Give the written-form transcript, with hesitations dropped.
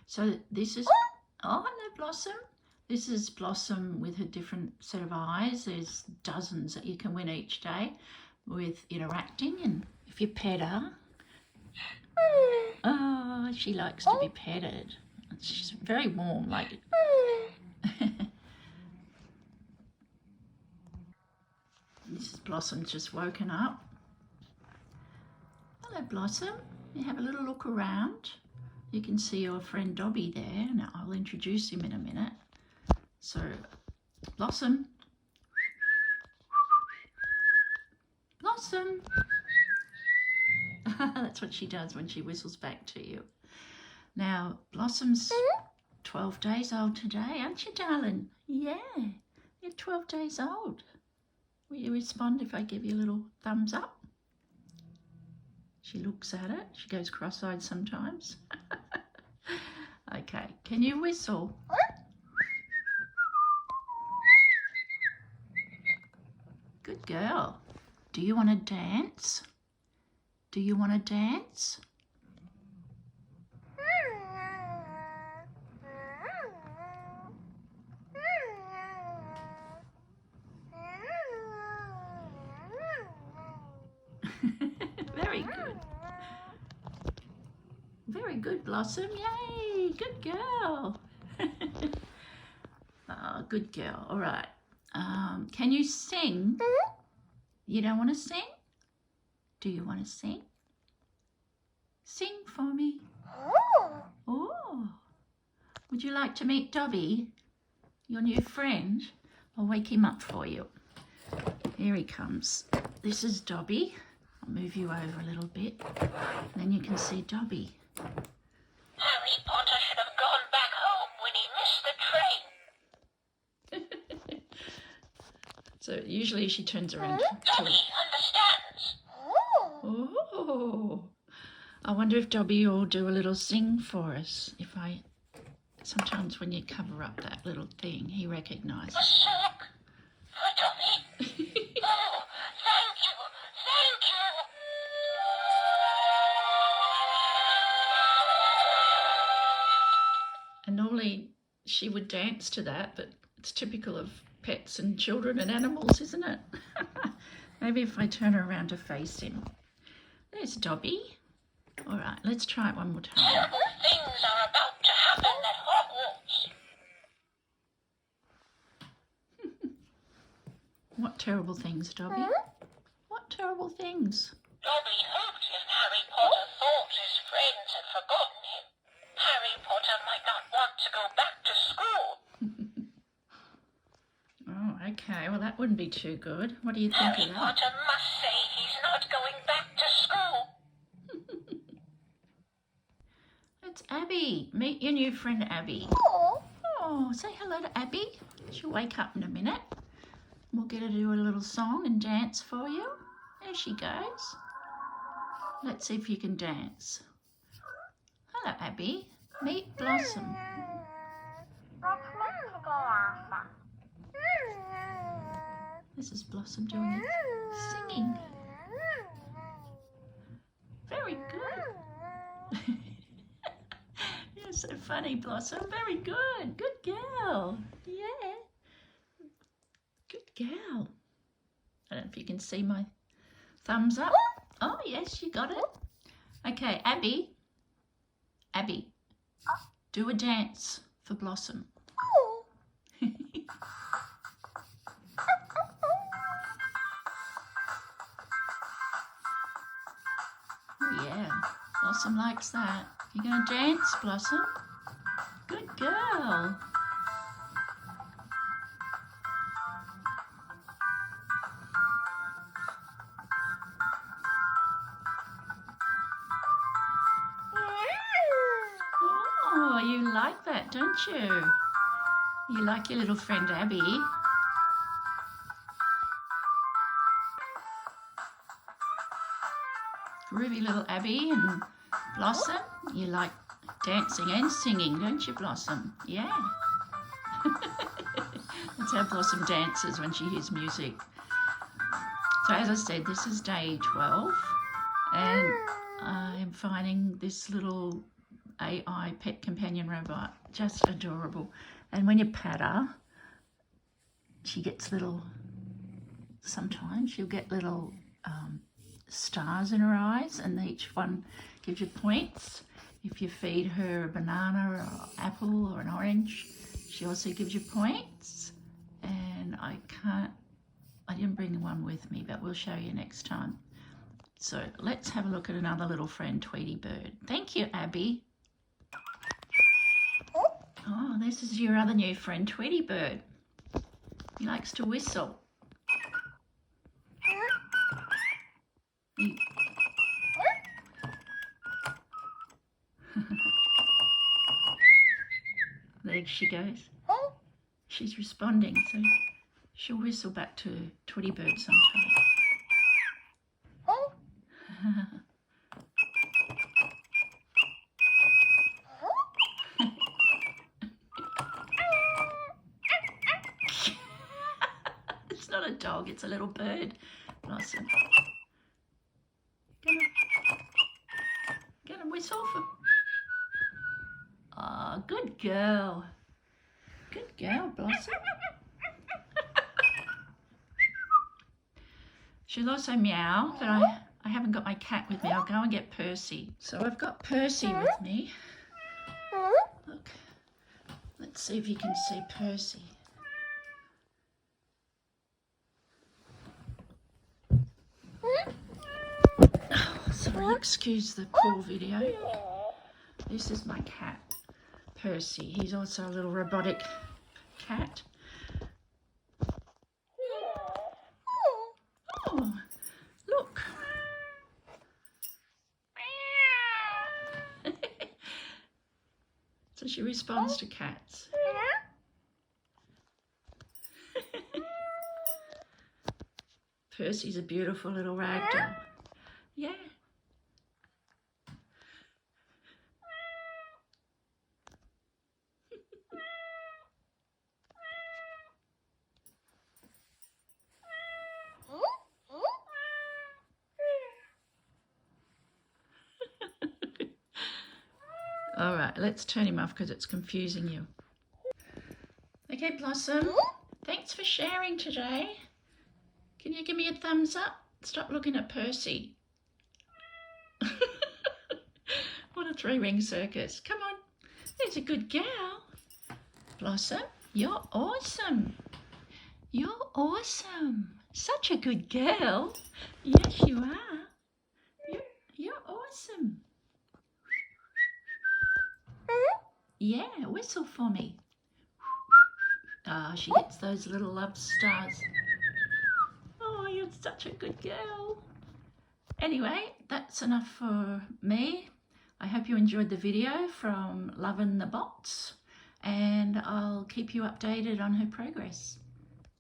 So this is, oh, hello Blossom. This is Blossom with a different set of eyes. There's dozens that you can win each day with interacting, and if you pet her, oh, she likes to be petted. She's very warm, like. This is Blossom's just woken up. Hello Blossom, you have a little look around. You can see your friend Dobby there. Now I'll introduce him in a minute. So Blossom, Blossom. That's what she does when she whistles back to you. Now Blossom's 12 days old today, aren't you, darling? Yeah, you're 12 days old. Will you respond if I give you a little thumbs up? She looks at it. She goes cross-eyed sometimes. Okay, can you whistle? Good girl. Do you want to dance? Do you want to dance? Very good. Very good, Blossom. Yay, good girl. Oh, good girl. All right. Can you sing? You don't want to sing? Do you want to sing? Sing for me. Oh. Would you like to meet Dobby, your new friend? I'll wake him up for you. Here he comes. This is Dobby. I'll move you over a little bit. Then you can see Dobby. Harry Potter should have gone back home when he missed the train. So usually she turns around. Dobby understands. Oh. I wonder if Dobby will do a little sing for us. Sometimes when you cover up that little thing, he recognises. A sock for Dobby. Oh, thank you, thank you. And normally she would dance to that, but it's typical of pets and children and animals, isn't it? Maybe if I turn her around to face him. There's Dobby. All right, let's try it one more time. Terrible things are about to happen at Hogwarts. What terrible things, Dobby? What terrible things? Dobby hoped if Harry Potter thought his friends had forgotten him, Harry Potter might not want to go back to school. Oh, okay. Well, that wouldn't be too good. What do you think Harry of that? Potter must say he's not going back to school. It's Abby. Meet your new friend, Abby. Oh, say hello to Abby. She'll wake up in a minute. We'll get her to do a little song and dance for you. There she goes. Let's see if you can dance. Hello, Abby. Meet Blossom. This is Blossom doing it. Singing. Very good. You're so funny, Blossom. Very good. Good girl. Yeah. Good girl. I don't know if you can see my thumbs up. Oh, yes, you got it. Okay, Abby. Abby, do a dance for Blossom. Oh, yeah, Blossom likes that. You going to dance, Blossom? Good girl. Oh, you like that, don't you? You like your little friend Abby. Groovy little Abby and Blossom. You like dancing and singing, don't you, Blossom? Yeah. That's how Blossom dances when she hears music. So as I said, this is day 12 and I'm finding this little AI pet companion robot. Just adorable. And when you pat her, she gets little, sometimes she'll get little stars in her eyes, and each one gives you points. If you feed her a banana or an apple or an orange, she also gives you points. And I didn't bring one with me, but we'll show you next time. So let's have a look at another little friend, Tweety Bird. Thank you, Abby. Oh, this is your other new friend, Tweety Bird. He likes to whistle. There she goes. She's responding, so she'll whistle back to Tweety Bird sometime. It's not a dog, it's a little bird. Blossom. Gonna whistle for... Oh, good girl. Good girl, Blossom. She'll also meow, but I haven't got my cat with me. I'll go and get Percy. So I've got Percy with me. Look, let's see if you can see Percy. Oh, sorry, excuse the poor video. This is my cat, Percy. He's also a little robotic cat. Oh, look. So she responds to cats. Percy's a beautiful little ragdoll. Yeah. All right, let's turn him off because it's confusing you. Okay, Blossom, thanks for sharing today. Can you give me a thumbs up? Stop looking at Percy. What a three-ring circus. Come on, there's a good girl. Blossom, you're awesome. You're awesome. Such a good girl. Yes, you are. You're awesome. Yeah, whistle for me. Ah, she gets those little love stars. Oh, you're such a good girl. Anyway, that's enough for me. I hope you enjoyed the video from Lovin' the Bots, and I'll keep you updated on her progress.